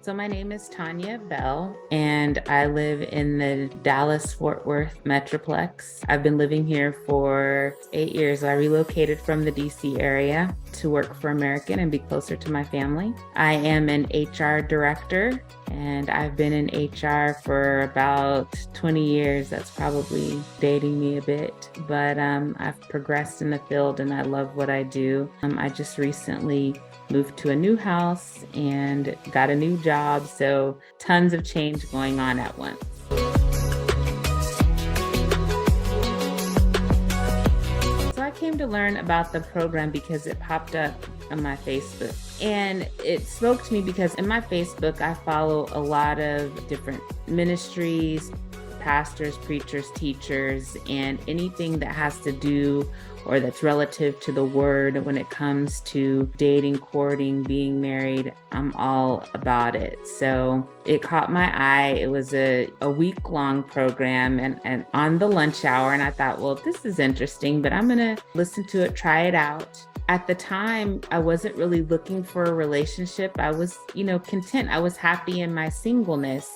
So my name is Tonya Bell, and I live in the Dallas-Fort Worth Metroplex. I've been living here for 8 years. I relocated from the DC area to work for American and be closer to my family. I am an HR director, and I've been in HR for about 20 years. That's probably dating me a bit, but I've progressed in the field and I love what I do. I just recently moved to a new house and got a new job. So tons of change going on at once. So I came to learn about the program because it popped up on my Facebook. And it spoke to me because in my Facebook, I follow a lot of different ministries, pastors, preachers, teachers, and anything that has to do or that's relative to the word when it comes to dating, courting, being married. I'm all about it. So it caught my eye. It was a week-long program and on the lunch hour. And I thought, well, this is interesting, but I'm going to listen to it, try it out. At the time, I wasn't really looking for a relationship. I was, content. I was happy in my singleness.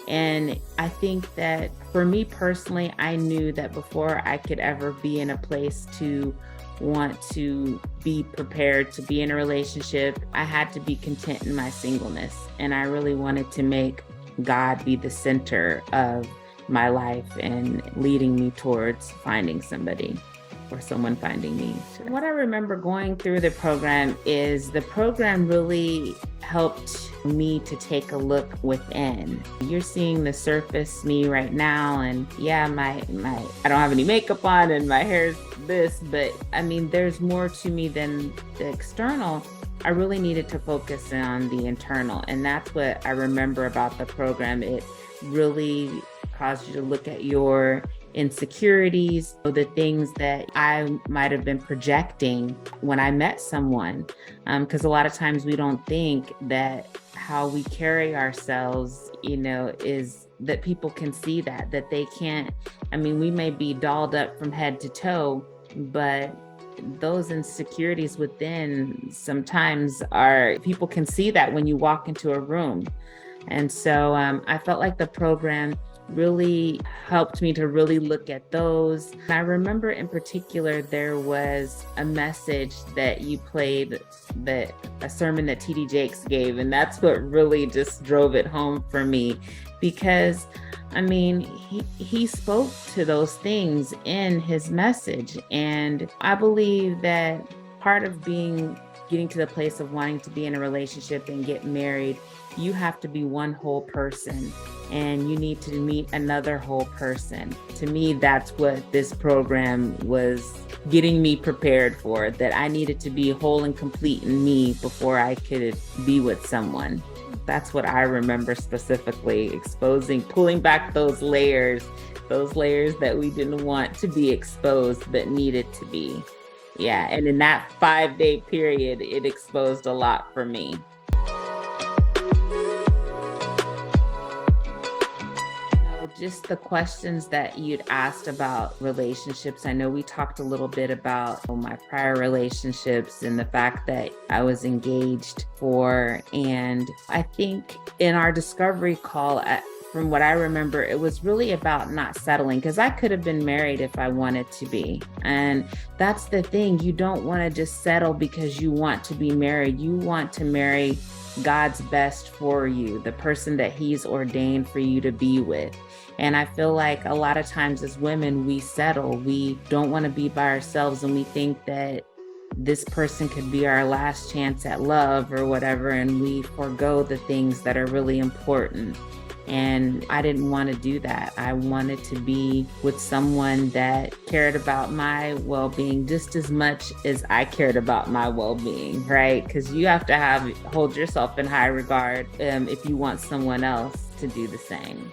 And I think that for me personally, I knew that before I could ever be in a place to want to be prepared to be in a relationship, I had to be content in my singleness. And I really wanted to make God be the center of my life and leading me towards finding somebody or someone finding me. What I remember going through the program is the program really helped me to take a look within. You're seeing the surface me right now, and yeah, my I don't have any makeup on and my hair's this, but I mean, there's more to me than the external. I really needed to focus on the internal, and that's what I remember about the program. It really caused you to look at your insecurities, the things that I might have been projecting when I met someone. Because a lot of times we don't think that how we carry ourselves, is that people can see that they can't. I mean, we may be dolled up from head to toe, but those insecurities within sometimes people can see that when you walk into a room. And so I felt like the program really helped me to really look at those. I remember in particular, there was a message that you played, a sermon that TD Jakes gave, and that's what really just drove it home for me, because I mean, he spoke to those things in his message. And I believe that part of getting to the place of wanting to be in a relationship and get married, you have to be one whole person and you need to meet another whole person. To me, that's what this program was getting me prepared for, that I needed to be whole and complete in me before I could be with someone. That's what I remember specifically, pulling back those layers that we didn't want to be exposed but needed to be. Yeah, and in that 5-day period, it exposed a lot for me. Just the questions that you'd asked about relationships. I know we talked a little bit about my prior relationships and the fact that I was engaged for. And I think in our discovery call, from what I remember, it was really about not settling, because I could have been married if I wanted to be. And that's the thing. You don't want to just settle because you want to be married. You want to marry God's best for you, the person that He's ordained for you to be with. And I feel like a lot of times as women, we settle. We don't want to be by ourselves, and we think that this person could be our last chance at love or whatever, and we forego the things that are really important. And I didn't want to do that. I wanted to be with someone that cared about my well-being just as much as I cared about my well-being, right? Because you have to hold yourself in high regard if you want someone else to do the same.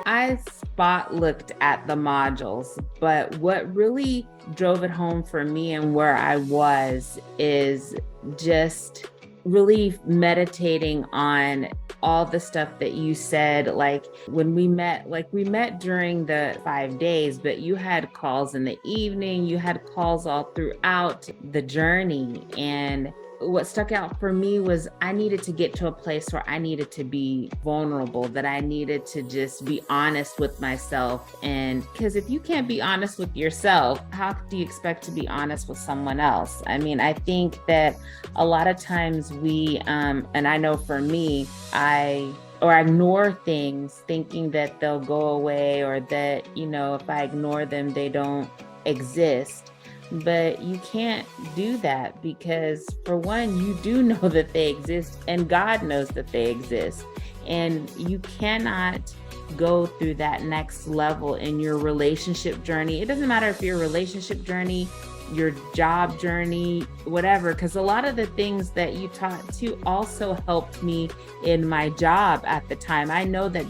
I spot looked at the modules, but what really drove it home for me and where I was is just really meditating on all the stuff that you said. Like when we met during the 5 days, but you had calls in the evening, you had calls all throughout the journey. And what stuck out for me was I needed to get to a place where I needed to be vulnerable, that I needed to just be honest with myself. And because if you can't be honest with yourself, how do you expect to be honest with someone else? I mean, I think that a lot of times and I know for me, I ignore things thinking that they'll go away, or that, if I ignore them, they don't exist. But you can't do that because, for one, you do know that they exist and God knows that they exist. And you cannot go through that next level in your relationship journey. It doesn't matter if your relationship journey, your job journey, whatever, because a lot of the things that you taught too also helped me in my job at the time. I know that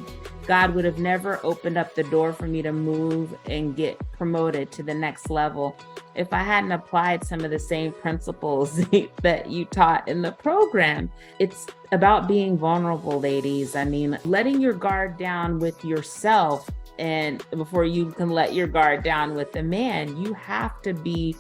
God would have never opened up the door for me to move and get promoted to the next level if I hadn't applied some of the same principles that you taught in the program. It's about being vulnerable, ladies. I mean, letting your guard down with yourself, and before you can let your guard down with the man, you have to be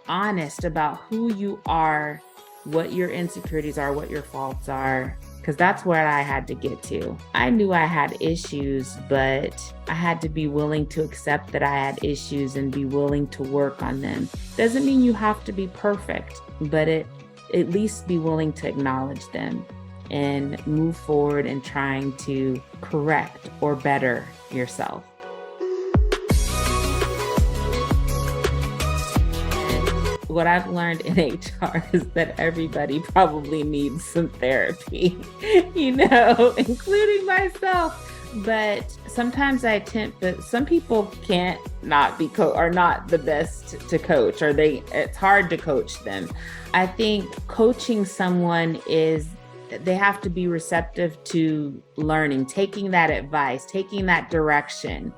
honest about who you are, what your insecurities are, what your faults are, because that's where I had to get to. I knew I had issues, but I had to be willing to accept that I had issues and be willing to work on them. Doesn't mean you have to be perfect, but at least be willing to acknowledge them and move forward in trying to correct or better yourself. What I've learned in HR is that everybody probably needs some therapy, including myself. But sometimes but some people can't not be are not the best to coach, or it's hard to coach them. I think coaching someone they have to be receptive to learning, taking that advice, taking that direction.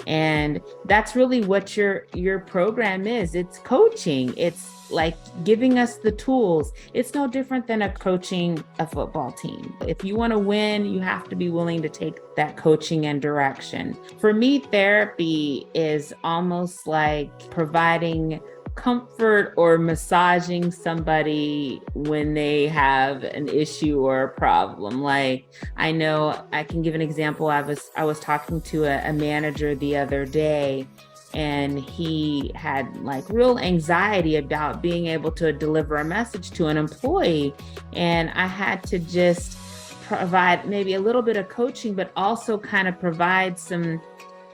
And that's really what your program is. It's coaching. It's like giving us the tools. It's no different than coaching a football team. If you want to win, you have to be willing to take that coaching and direction. For me, therapy is almost like providing comfort or massaging somebody when they have an issue or a problem. Like, I know I can give an example. I was talking to a manager the other day, and he had like real anxiety about being able to deliver a message to an employee. And I had to just provide maybe a little bit of coaching, but also kind of provide some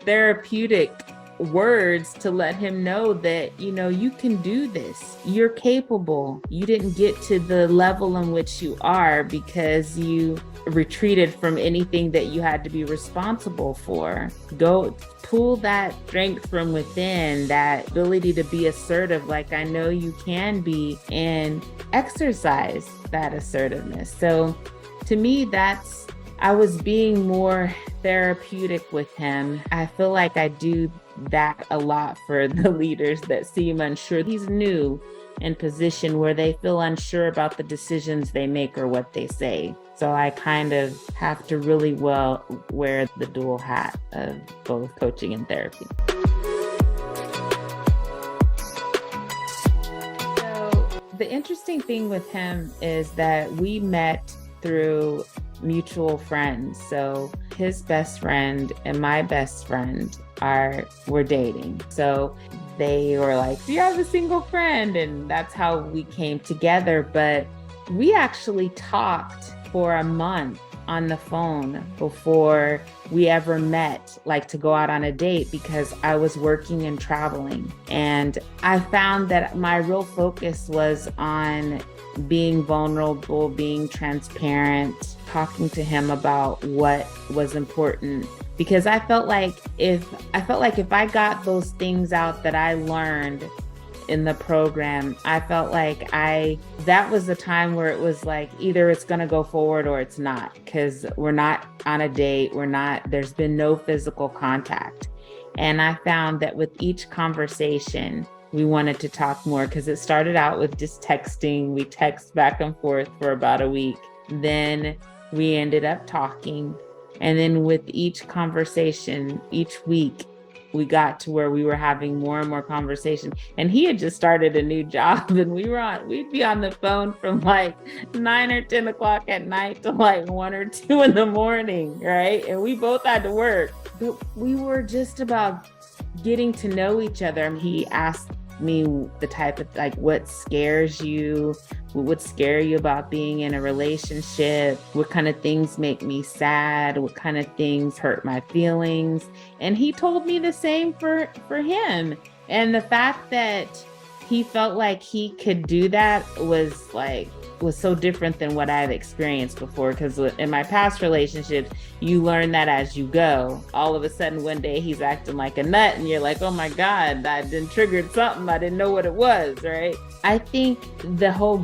therapeutic words to let him know that, you can do this. You're capable. You didn't get to the level in which you are because you retreated from anything that you had to be responsible for. Go pull that strength from within, that ability to be assertive like I know you can be, and exercise that assertiveness. So to me, I was being more therapeutic with him. I feel like I do that a lot for the leaders that seem unsure. He's new in position where they feel unsure about the decisions they make or what they say. So I kind of have to really well wear the dual hat of both coaching and therapy. So the interesting thing with him is that we met through mutual friends. So his best friend and my best friend were dating. So they were like, do you have a single friend? And that's how we came together. But we actually talked for a month on the phone before we ever met, like to go out on a date, because I was working and traveling. And I found that my real focus was on being vulnerable, being transparent, talking to him about what was important. Because I felt like if I got those things out that I learned in the program, I felt like that was the time where it was like, either it's going to go forward or it's not, because we're not on a date. There's been no physical contact. And I found that with each conversation, we wanted to talk more because it started out with just texting. We text back and forth for about a week. Then we ended up talking. And then with each conversation, each week, we got to where we were having more and more conversation. And he had just started a new job, and we'd be on the phone from like 9 or 10 o'clock at night to like 1 or 2 in the morning, right? And we both had to work. But we were just about getting to know each other. He asked me the type of like, what scares you? What would scare you about being in a relationship? What kind of things make me sad? What kind of things hurt my feelings? And he told me the same for him. And the fact that he felt like he could do that was so different than what I've experienced before. Because in my past relationships, you learn that as you go. All of a sudden, one day he's acting like a nut, and you're like, oh my God, that done triggered something. I didn't know what it was, right? I think the whole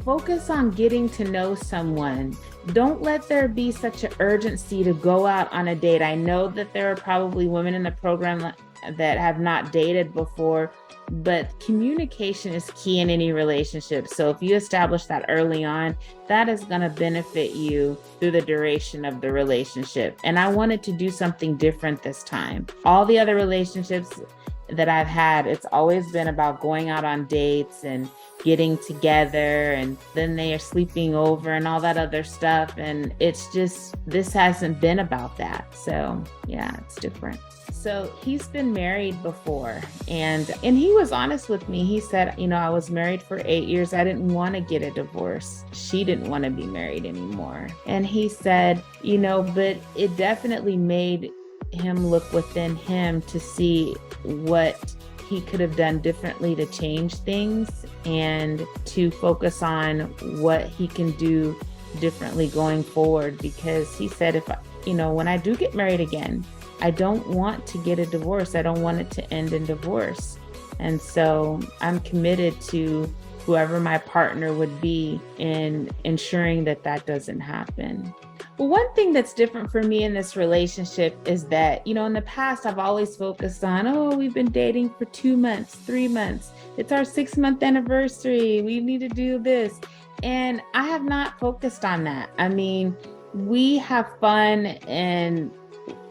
focus on getting to know someone. Don't let there be such an urgency to go out on a date. I know that there are probably women in the program that have not dated before, but communication is key in any relationship. So if you establish that early on, that is going to benefit you through the duration of the relationship. And I wanted to do something different this time. All the other relationships that I've had, it's always been about going out on dates and getting together, and then they are sleeping over and all that other stuff. And it's just, this hasn't been about that. So yeah, it's different. So he's been married before, and he was honest with me. He said, I was married for 8 years. I didn't want to get a divorce. She didn't want to be married anymore. And he said, but it definitely made him look within him to see what he could have done differently to change things and to focus on what he can do differently going forward. Because he said, when I do get married again, I don't want to get a divorce. I don't want it to end in divorce. And so I'm committed to whoever my partner would be in ensuring that that doesn't happen. But one thing that's different for me in this relationship is that, in the past, I've always focused on, we've been dating for 2 months, 3 months. It's our 6-month anniversary. We need to do this. And I have not focused on that. I mean, we have fun and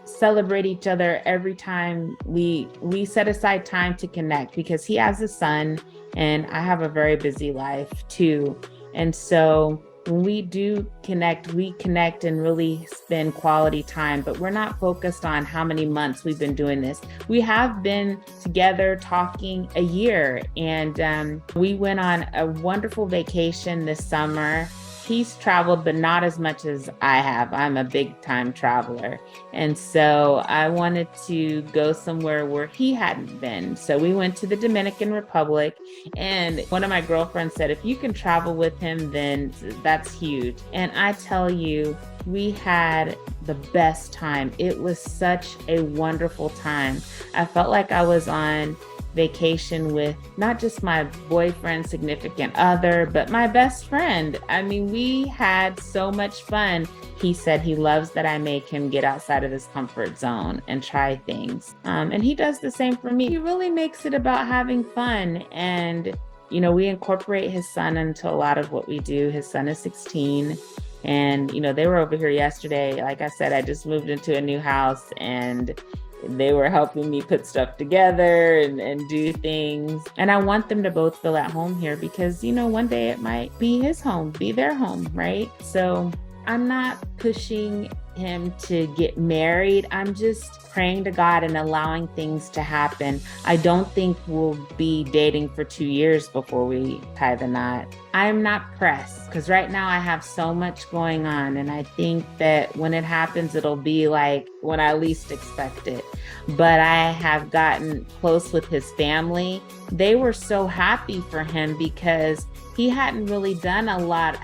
celebrate each other every time we set aside time to connect, because he has a son and I have a very busy life too. And so when we do connect, we connect and really spend quality time, but we're not focused on how many months we've been doing this. We have been together talking a year, and we went on a wonderful vacation this summer. He's traveled, but not as much as I have. I'm a big time traveler. And so I wanted to go somewhere where he hadn't been. So we went to the Dominican Republic, and one of my girlfriends said, if you can travel with him, then that's huge. And I tell you, we had the best time. It was such a wonderful time. I felt like I was on vacation with not just my boyfriend, significant other, but my best friend. I mean, we had so much fun. He said he loves that I make him get outside of his comfort zone and try things. And he does the same for me. He really makes it about having fun. And, we incorporate his son into a lot of what we do. His son is 16. And, they were over here yesterday. Like I said, I just moved into a new house, and they were helping me put stuff together and do things. And I want them to both feel at home here because, one day it might be his home, be their home, right? So I'm not pushing him to get married. I'm just praying to God and allowing things to happen. I don't think we'll be dating for 2 years before we tie the knot. I'm not pressed because right now I have so much going on. And I think that when it happens, it'll be like when I least expect it. But I have gotten close with his family. They were so happy for him because he hadn't really done a lot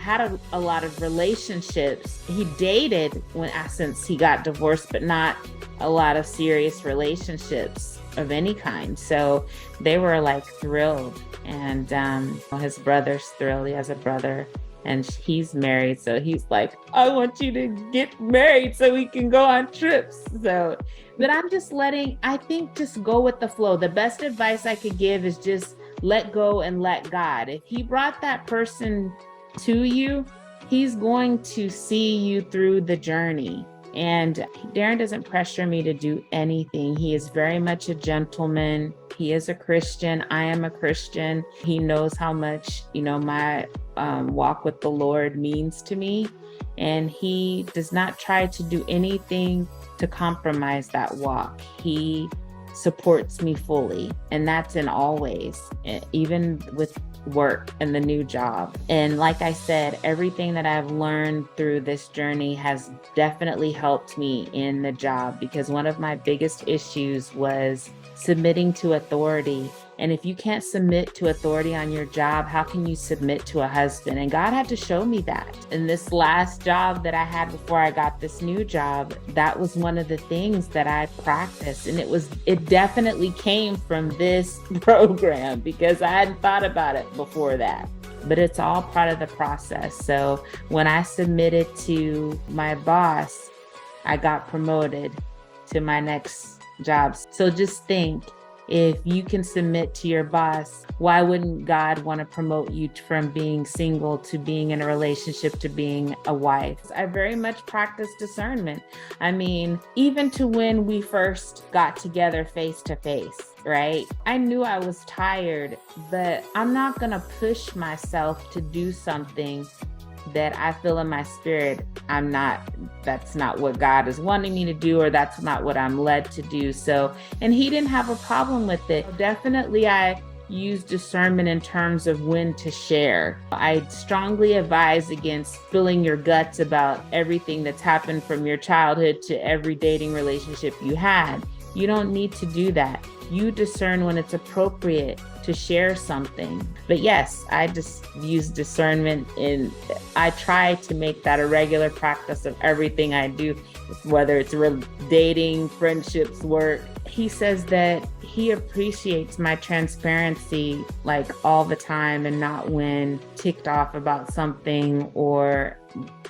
of relationships. He dated since he got divorced, but not a lot of serious relationships of any kind. So they were like thrilled. And his brother's thrilled. He has a brother and he's married. So he's like, I want you to get married so we can go on trips. So, but I'm just I think just go with the flow. The best advice I could give is just let go and let God. If he brought that person to you, he's going to see you through the journey. And Darren doesn't pressure me to do anything. He is very much a gentleman. He is a Christian. I am a Christian. He knows how much, my walk with the Lord means to me. And he does not try to do anything to compromise that walk. He supports me fully. And that's in all ways, even with work and the new job. And like I said, everything that I've learned through this journey has definitely helped me in the job, because one of my biggest issues was submitting to authority. And if you can't submit to authority on your job, how can you submit to a husband? And God had to show me that. In this last job that I had before I got this new job, that was one of the things that I practiced. And it definitely came from this program, because I hadn't thought about it before that. But it's all part of the process. So when I submitted to my boss, I got promoted to my next job. So just think, if you can submit to your boss, why wouldn't God want to promote you from being single to being in a relationship to being a wife? I very much practice discernment. I mean, even to when we first got together face to face, right? I knew I was tired, but I'm not going to push myself to do something that I feel in my spirit that's not what God is wanting me to do, or that's not what I'm led to do. So, and he didn't have a problem with it. Definitely, I use discernment in terms of when to share. I strongly advise against spilling your guts about everything that's happened from your childhood to every dating relationship you had. You don't need to do that. You discern when it's appropriate to share something. But yes, I just use discernment, and I try to make that a regular practice of everything I do, whether it's dating, friendships, work. He says that he appreciates my transparency like all the time, and not when ticked off about something or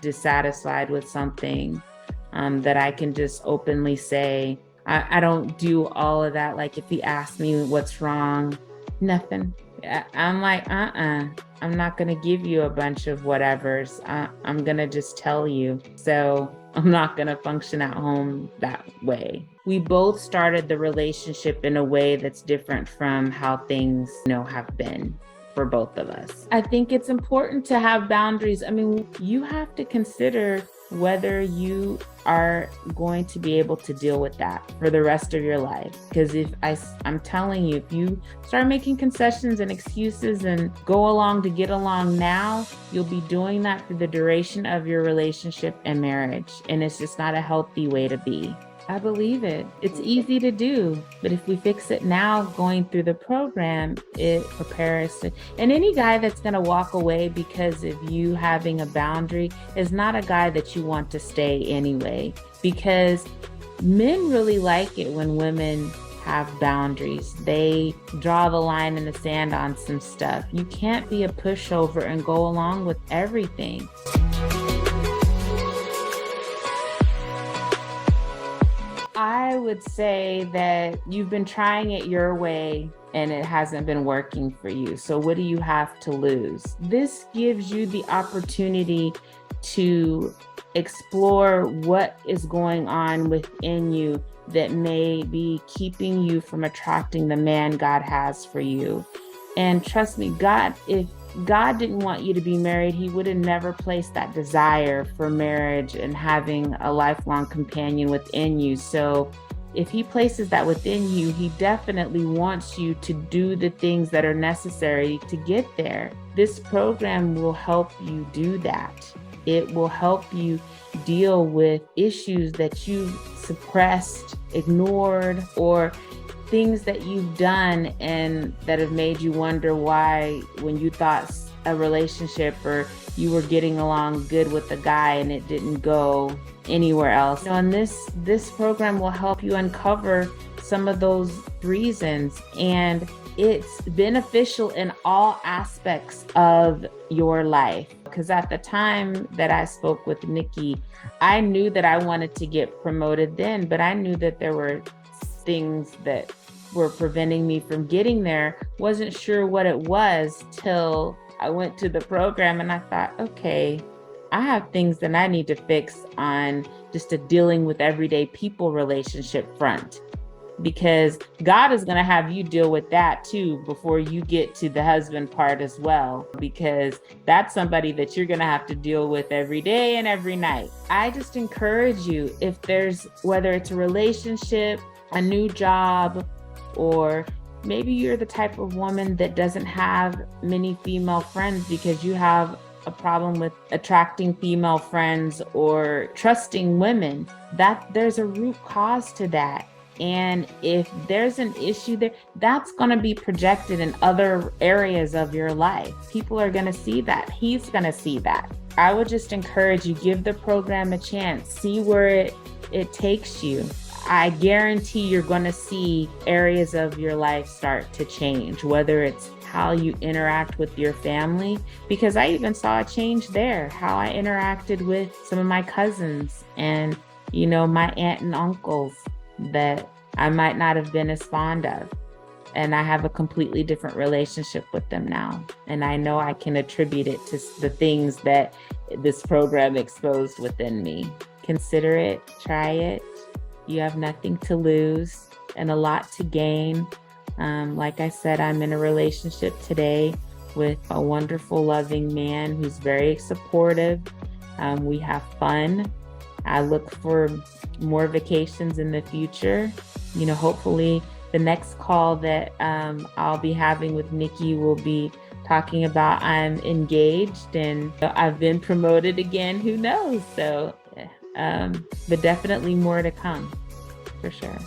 dissatisfied with something, that I can just openly say. I don't do all of that. Like if he asks me what's wrong, nothing. I'm like, I'm not going to give you a bunch of whatevers. I'm going to just tell you. So I'm not going to function at home that way. We both started the relationship in a way that's different from how things, have been for both of us. I think it's important to have boundaries. I mean, you have to consider whether you are going to be able to deal with that for the rest of your life. Because I'm telling you, if you start making concessions and excuses and go along to get along now, you'll be doing that for the duration of your relationship and marriage. And it's just not a healthy way to be. I believe it. It's easy to do, but if we fix it now, going through the program, it prepares us. And any guy that's going to walk away because of you having a boundary is not a guy that you want to stay anyway, because men really like it when women have boundaries. They draw the line in the sand on some stuff. You can't be a pushover and go along with everything. I would say that you've been trying it your way and it hasn't been working for you. So what do you have to lose? This gives you the opportunity to explore what is going on within you that may be keeping you from attracting the man God has for you. And trust me, if God didn't want you to be married, he would have never placed that desire for marriage and having a lifelong companion within you. So if he places that within you, he definitely wants you to do the things that are necessary to get there. This program will help you do that. It will help you deal with issues that you've suppressed, ignored, or things that you've done and that have made you wonder why, when you thought a relationship or you were getting along good with a guy and it didn't go anywhere else. And this program will help you uncover some of those reasons. And it's beneficial in all aspects of your life. Because at the time that I spoke with Nikki, I knew that I wanted to get promoted then, but I knew that there were things that were preventing me from getting there. Wasn't sure what it was till I went to the program and I thought, okay, I have things that I need to fix on just a dealing with everyday people relationship front, because God is going to have you deal with that too before you get to the husband part as well, because that's somebody that you're going to have to deal with every day and every night. I just encourage you, if there's, whether it's a relationship, a new job, or maybe you're the type of woman that doesn't have many female friends because you have a problem with attracting female friends or trusting women, that there's a root cause to that. And if there's an issue there, that's going to be projected in other areas of your life. People are going to see that. He's going to see that. I would just encourage you, give the program a chance, see where it takes you. I guarantee you're going to see areas of your life start to change, whether it's how you interact with your family, because I even saw a change there, how I interacted with some of my cousins and, my aunt and uncles that I might not have been as fond of. And I have a completely different relationship with them now. And I know I can attribute it to the things that this program exposed within me. Consider it, try it. You have nothing to lose and a lot to gain. Like I said, I'm in a relationship today with a wonderful, loving man who's very supportive. We have fun. I look for more vacations in the future. Hopefully the next call that I'll be having with Nikki will be talking about I'm engaged and I've been promoted again. Who knows? So, but definitely more to come for sure.